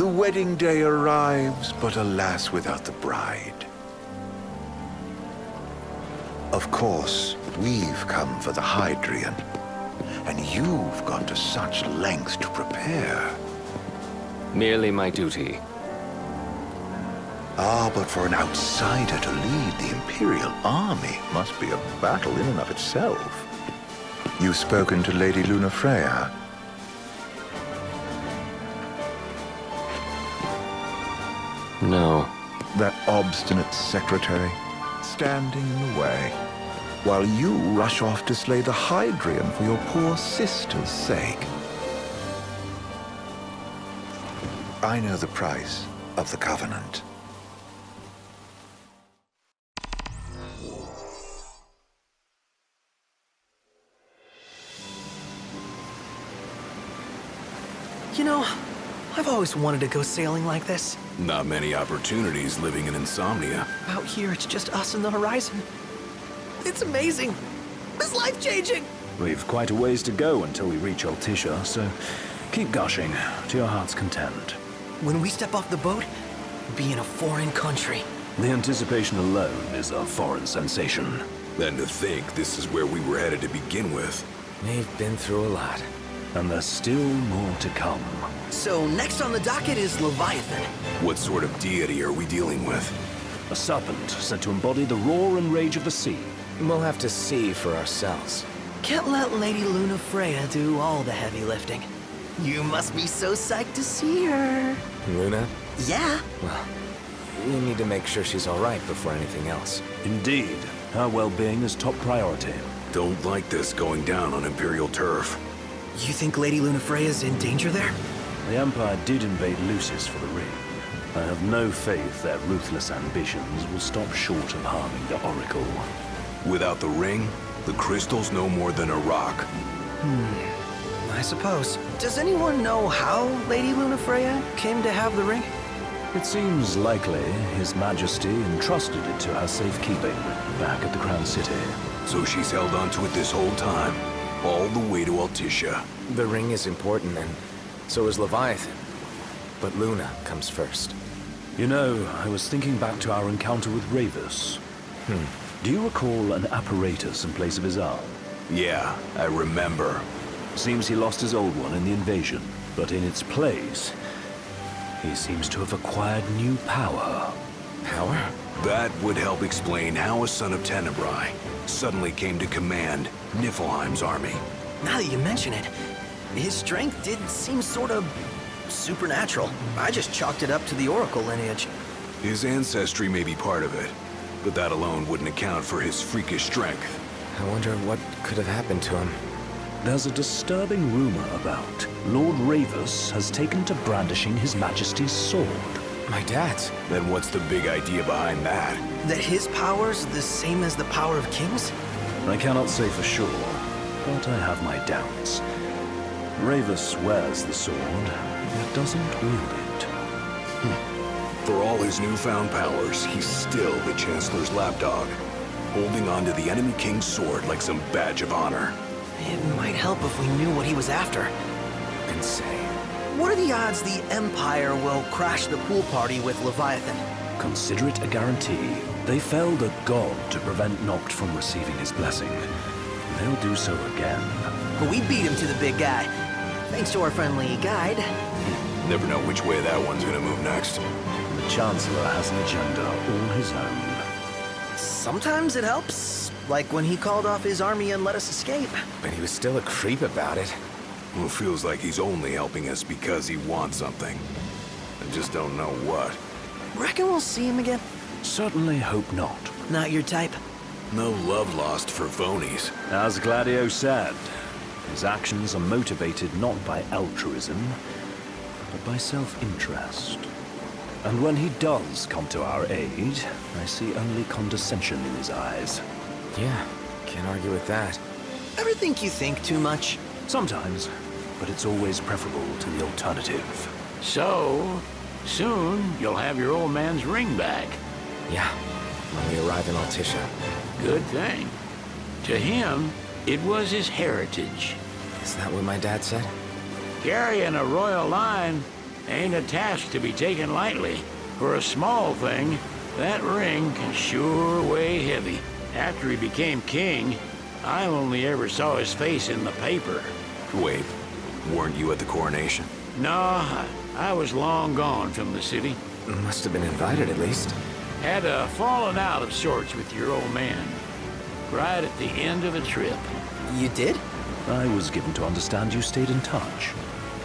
The wedding day arrives, but alas, without the bride. Of course, we've come for the Hydrian, and you've gone to such lengths to prepare. Merely my duty. Ah, but for an outsider to lead the Imperial army must be a battle in and of itself. You've spoken to Lady Lunafreya. No. That obstinate secretary, standing in the way, while you rush off to slay the Hydrian for your poor sister's sake. I know the price of the Covenant. You know, I've always wanted to go sailing like this. Not many opportunities living in Insomnia. Out here, it's just us and the horizon. It's amazing. It's life-changing. We've quite a ways to go until we reach Altissia, so keep gushing to your heart's content. When we step off the boat, we'll be in a foreign country. The anticipation alone is a foreign sensation. Then to think this is where we were headed to begin with. We've been through a lot. And there's still more to come. So next on the docket is Leviathan. What sort of deity are we dealing with? A serpent said to embody the roar and rage of the sea. We'll have to see for ourselves. Can't let Lady Lunafreya do all the heavy lifting. You must be so psyched to see her. Luna? Yeah. Well, we need to make sure she's all right before anything else. Indeed, her well-being is top priority. Don't like this going down on Imperial turf. You think Lady Lunafreya's in danger there? The Empire did invade Lucis for the ring. I have no faith their ruthless ambitions will stop short of harming the Oracle. Without the ring, the crystal's no more than a rock. I suppose. Does anyone know how Lady Lunafreya came to have the ring? It seems likely His Majesty entrusted it to her safekeeping back at the Crown City. So she's held onto it this whole time, all the way to Altissia. The ring is important, and so is Leviathan. But Luna comes first. You know, I was thinking back to our encounter with Ravus. Do you recall an apparatus in place of his arm? Yeah, I remember. Seems he lost his old one in the invasion, but in its place, he seems to have acquired new power. Power? That would help explain how a son of Tenebrae suddenly came to command Niflheim's army. Now that you mention it, his strength did seem sort of supernatural. I just chalked it up to the Oracle lineage. His ancestry may be part of it, but that alone wouldn't account for his freakish strength. I wonder what could have happened to him. There's a disturbing rumor about Lord Ravus has taken to brandishing His Majesty's sword. My dad's. Then what's the big idea behind that? That his power's the same as the power of kings? I cannot say for sure, but I have my doubts. Ravus wears the sword, yet doesn't wield it. For all his newfound powers, he's still the Chancellor's lapdog, holding on to the enemy king's sword like some badge of honor. It might help if we knew what he was after. Who can say? What are the odds the Empire will crash the pool party with Leviathan? Consider it a guarantee. They felled a god to prevent Noct from receiving his blessing. They'll do so again. But we beat him to the big guy, thanks to our friendly guide. Never know which way that one's gonna move next. The Chancellor has an agenda all his own. Sometimes it helps, like when he called off his army and let us escape. But he was still a creep about it. Well, feels like he's only helping us because he wants something. I just don't know what. Reckon we'll see him again? Certainly hope not. Not your type? No love lost for phonies. As Gladio said, his actions are motivated not by altruism, but by self-interest. And when he does come to our aid, I see only condescension in his eyes. Yeah, can't argue with that. Ever think you think too much? Sometimes, but it's always preferable to the alternative. So, soon you'll have your old man's ring back. Yeah, when we arrive in Altissia. Good thing. To him, it was his heritage. Is that what my dad said? Carrying a royal line ain't a task to be taken lightly. For a small thing, that ring can sure weigh heavy. After he became king, I only ever saw his face in the paper. Wait, weren't you at the coronation? No, I was long gone from the city. Must have been invited at least. Had a falling out of sorts with your old man. Right at the end of a trip. You did? I was given to understand you stayed in touch.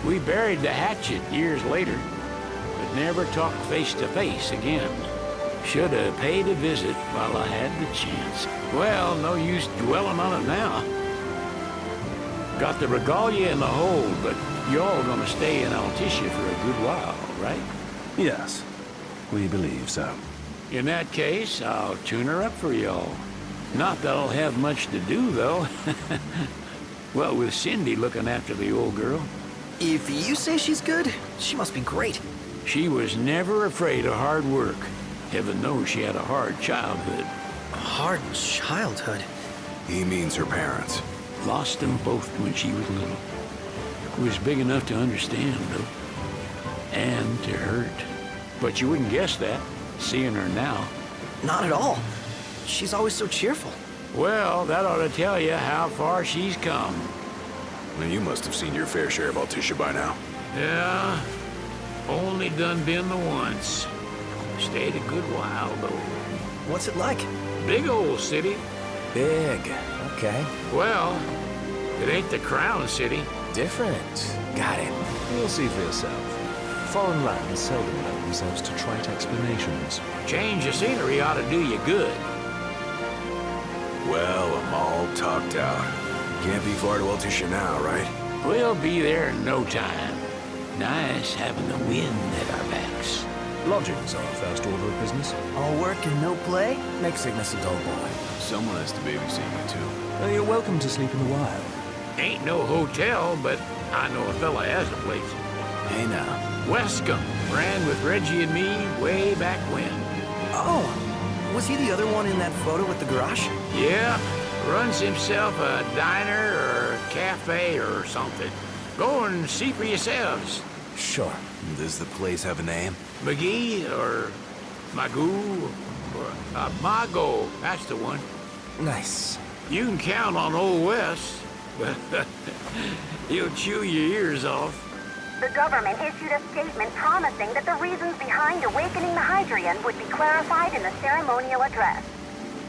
We buried the hatchet years later, but never talked face to face again. Should have paid a visit while I had the chance. Well, no use dwelling on it now. Got the regalia in the hold, but y'all gonna stay in Altissia for a good while, right? Yes, we believe so. In that case, I'll tune her up for y'all. Not that I'll have much to do, though. Well, with Cindy looking after the old girl. If you say she's good, she must be great. She was never afraid of hard work. Heaven knows she had a hard childhood. A hard childhood. He means her parents. Lost them both when she was little. Was big enough to understand, though. And to hurt. But you wouldn't guess that, seeing her now. Not at all. She's always so cheerful. Well, that ought to tell you how far she's come. And you must have seen your fair share of Altissia by now. Yeah, only done been the once. Stayed a good while, though. What's it like? Big old city. Big. Okay. Well, it ain't the crown city. Different. Got it. You'll see for yourself. Foreign lands seldom lend themselves to trite explanations. Change of scenery ought to do you good. Well, I'm all talked out. Can't be far to Altissia now, right? We'll be there in no time. Nice having the wind at our backs. Lodgings are first order of business. All work and no play? Make Cygnus a dull boy. Someone has to babysit you, too. You're welcome to sleep in the wild. Ain't no hotel, but I know a fella has a place. Hey now. Westcomb ran with Reggie and me way back when. Oh, was he the other one in that photo at the garage? Yeah, runs himself a diner or a cafe or something. Go and see for yourselves. Sure. Does the place have a name? McGee or Magoo or Mago, that's the one. Nice. You can count on Old West. He'll chew your ears off. The government issued a statement promising that the reasons behind awakening the Hydrian would be clarified in the ceremonial address.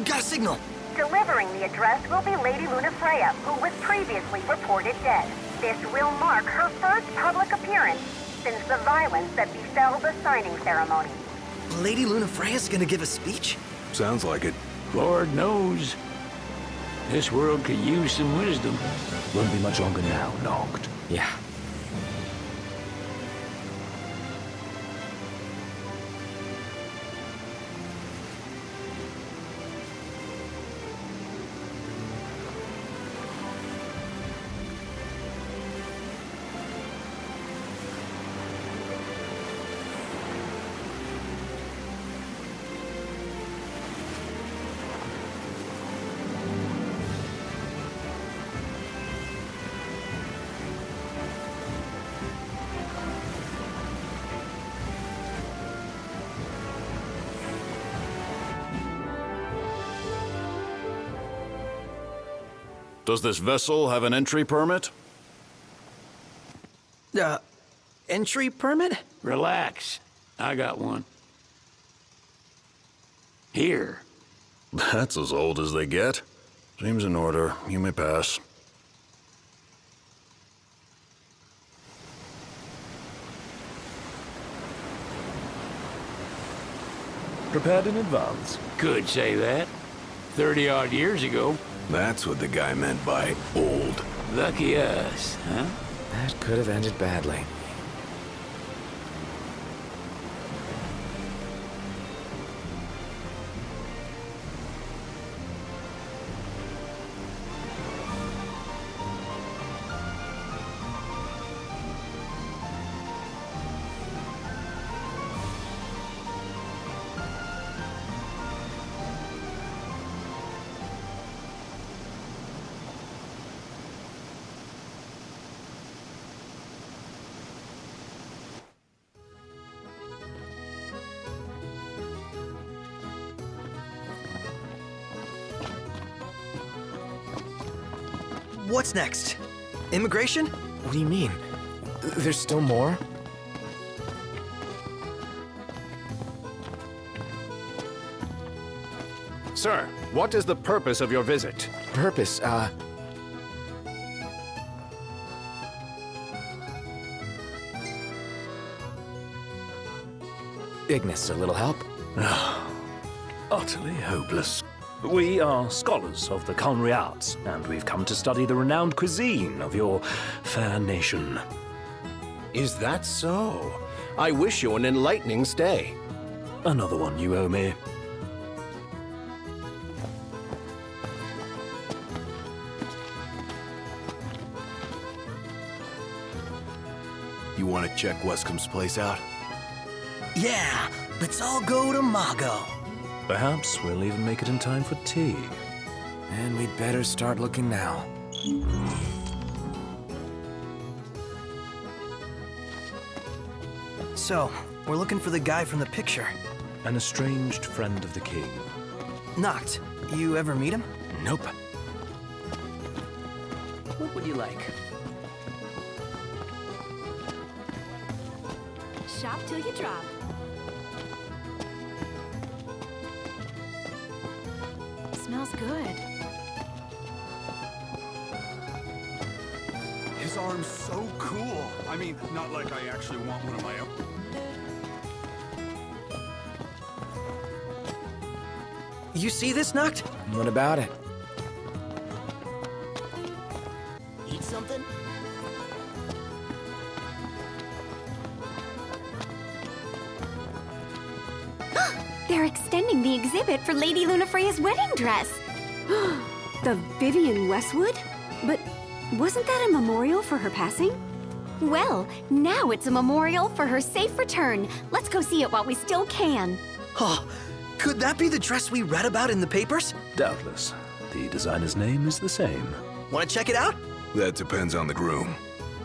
Got a signal. Delivering the address will be Lady Lunafreya, who was previously reported dead. This will mark her first public appearance since the violence that befell the signing ceremony. Lady Lunafreya's gonna give a speech? Sounds like it. Lord knows. This world could use some wisdom. Won't be much longer now, Noct. Yeah. Does this vessel have an entry permit? Entry permit? Relax. I got one. Here. That's as old as they get. Seems in order. You may pass. Prepared in advance. Could say that. 30-odd years ago. That's what the guy meant by old. Lucky us, huh? That could have ended badly. What's next? Immigration? What do you mean? There's still more? Sir, what is the purpose of your visit? Purpose, Ignis, a little help? Utterly hopeless. We are scholars of the culinary arts, and we've come to study the renowned cuisine of your fair nation. Is that so? I wish you an enlightening stay. Another one you owe me. You want to check Wescom's place out? Yeah, let's all go to Mago. Perhaps we'll even make it in time for tea. And we'd better start looking now. So, we're looking for the guy from the picture. An estranged friend of the king. Noct, you ever meet him? Nope. What would you like? Shop till you drop. Smells good. His arm's so cool. I mean, not like I actually want one of my own. You see this, Noct? What about it? Eat something? They're extending the exhibit for Lady Lunafreya's wedding dress. The Vivian Westwood? But wasn't that a memorial for her passing? Well, now it's a memorial for her safe return. Let's go see it while we still can. Oh, could that be the dress we read about in the papers? Doubtless. The designer's name is the same. Want to check it out? That depends on the groom.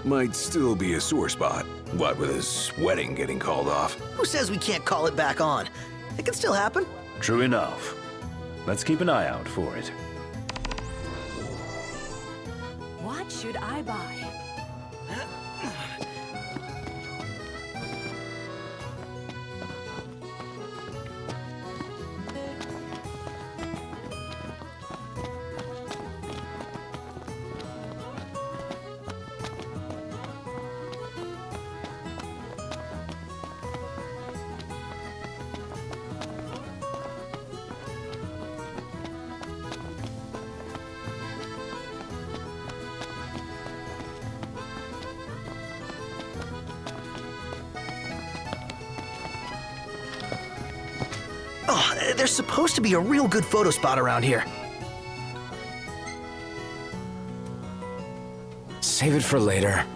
Might still be a sore spot. What with his wedding getting called off? Who says we can't call it back on? It can still happen. True enough. Let's keep an eye out for it. What should I buy? Oh, there's supposed to be a real good photo spot around here. Save it for later.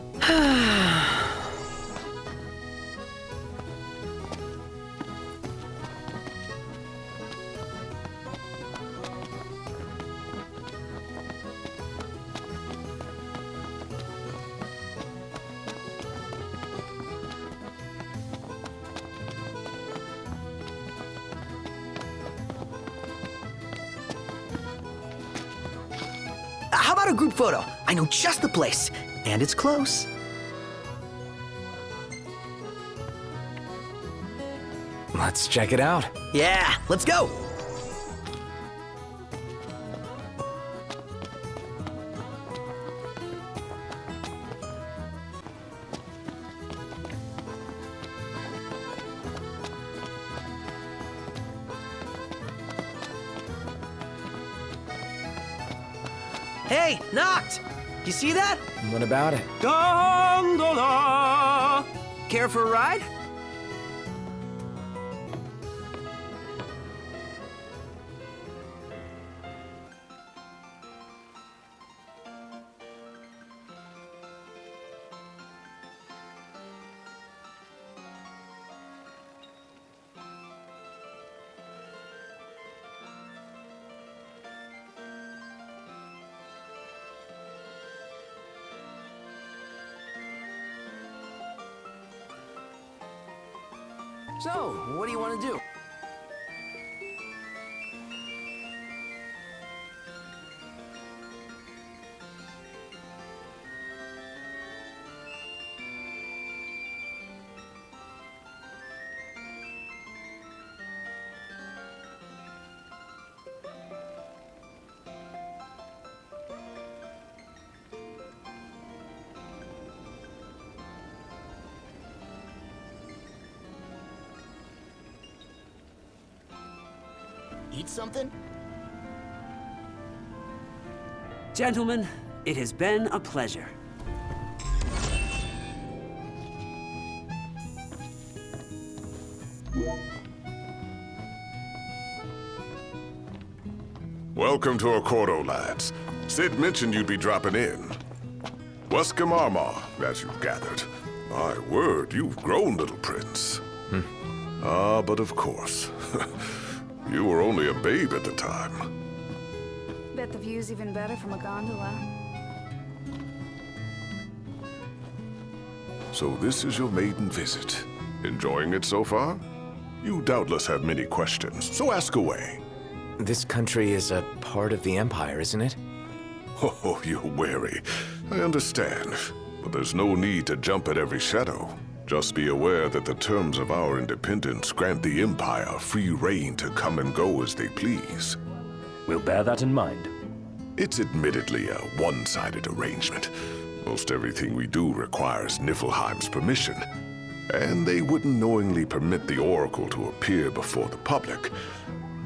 How about a group photo? I know just the place, and it's close. Let's check it out. Yeah, let's go. Hey, Noct! You see that? What about it? Gondola! Care for a ride? So, what do you want to do? eat something? Gentlemen, it has been a pleasure. Welcome to Accordo, lads. Sid mentioned you'd be dropping in. Wescamarma, as you've gathered. My word, you've grown, little prince. Ah, but of course. You were only a babe at the time. Bet the view's even better from a gondola. So this is your maiden visit. Enjoying it so far? You doubtless have many questions, so ask away. This country is a part of the Empire, isn't it? Oh, you're wary. I understand. But there's no need to jump at every shadow. Just be aware that the terms of our independence grant the Empire free reign to come and go as they please. We'll bear that in mind. It's admittedly a one-sided arrangement. Most everything we do requires Niflheim's permission. And they wouldn't knowingly permit the Oracle to appear before the public.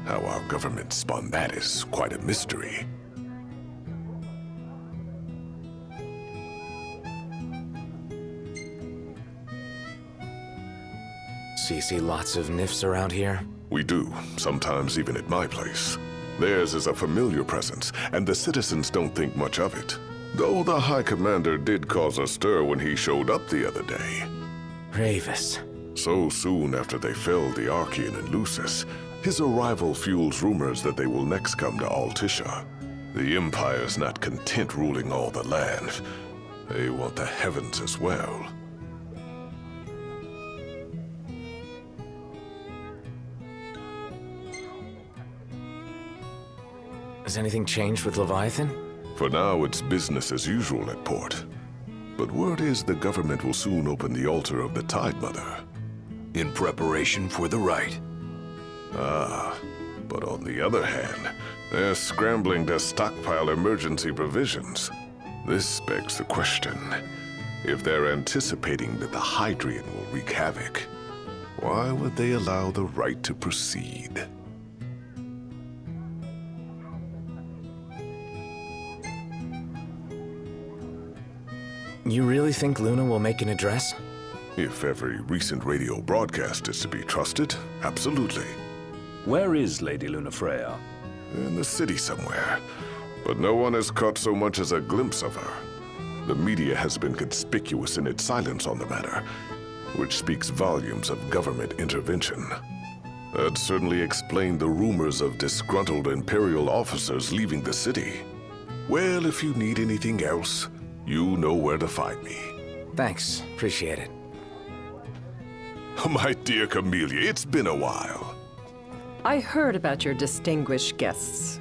How our government spun that is quite a mystery. So you see lots of Nifs around here? We do, sometimes even at my place. Theirs is a familiar presence, and the citizens don't think much of it. Though the High Commander did cause a stir when he showed up the other day. Ravis. So soon after they felled the Archean and Lucis, his arrival fuels rumors that they will next come to Altissia. The Empire's not content ruling all the land. They want the heavens as well. Has anything changed with Leviathan? For now, it's business as usual at port. But word is the government will soon open the altar of the Tide Mother. In preparation for the rite. Ah, but on the other hand, they're scrambling to stockpile emergency provisions. This begs the question, if they're anticipating that the Hydrian will wreak havoc, why would they allow the rite to proceed? You really think Luna will make an address? If every recent radio broadcast is to be trusted, absolutely. Where is Lady Lunafreya? In the city somewhere. But no one has caught so much as a glimpse of her. The media has been conspicuous in its silence on the matter, which speaks volumes of government intervention. That certainly explained the rumors of disgruntled Imperial officers leaving the city. Well, if you need anything else, you know where to find me. Thanks. Appreciate it. My dear Camellia, it's been a while. I heard about your distinguished guests.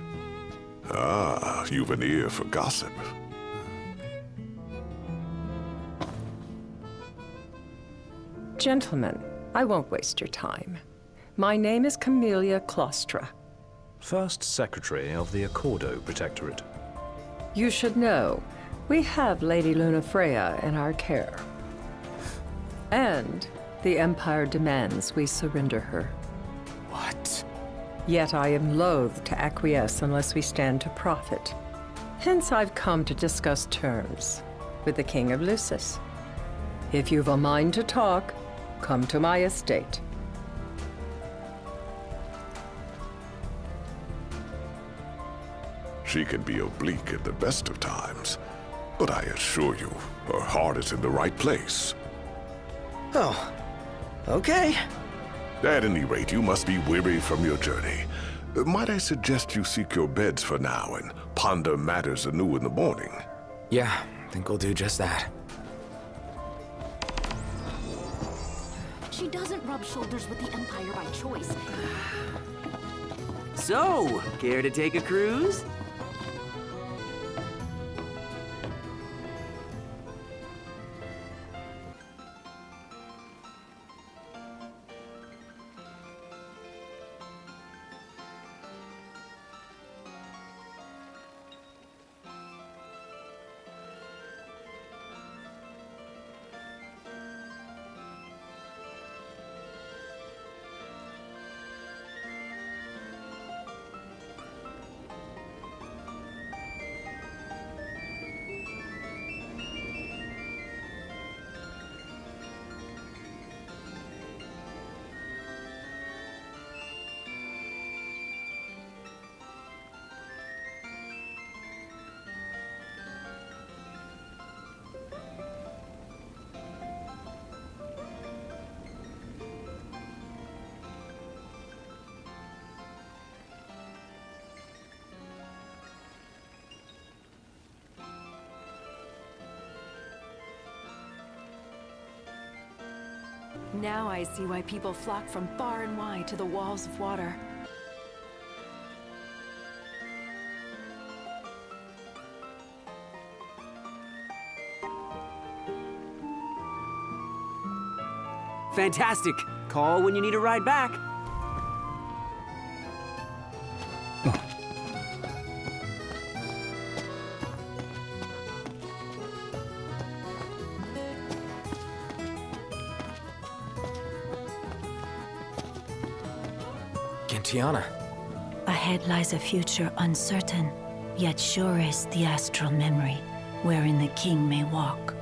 Ah, you've an ear for gossip. Gentlemen, I won't waste your time. My name is Camellia Claustra. First Secretary of the Accordo Protectorate. You should know, we have Lady Lunafreya in our care. And the Empire demands we surrender her. What? Yet I am loath to acquiesce unless we stand to profit. Hence I've come to discuss terms with the King of Lucis. If you've a mind to talk, come to my estate. She can be oblique at the best of times, but I assure you, her heart is in the right place. Oh, okay. At any rate, you must be weary from your journey. Might I suggest you seek your beds for now and ponder matters anew in the morning? Yeah, I think we'll do just that. She doesn't rub shoulders with the Empire by choice. So, care to take a cruise? Now I see why people flock from far and wide to the walls of water. Fantastic! Call when you need a ride back. Gentiana. Ahead lies a future uncertain, yet sure is the astral memory, wherein the king may walk.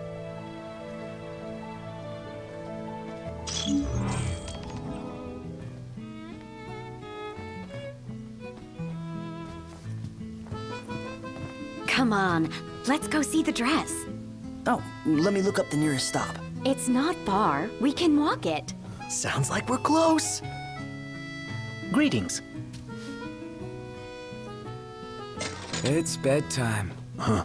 Come on, let's go see the dress. Oh, let me look up the nearest stop. It's not far. We can walk it. Sounds like we're close. Greetings. It's bedtime. Huh.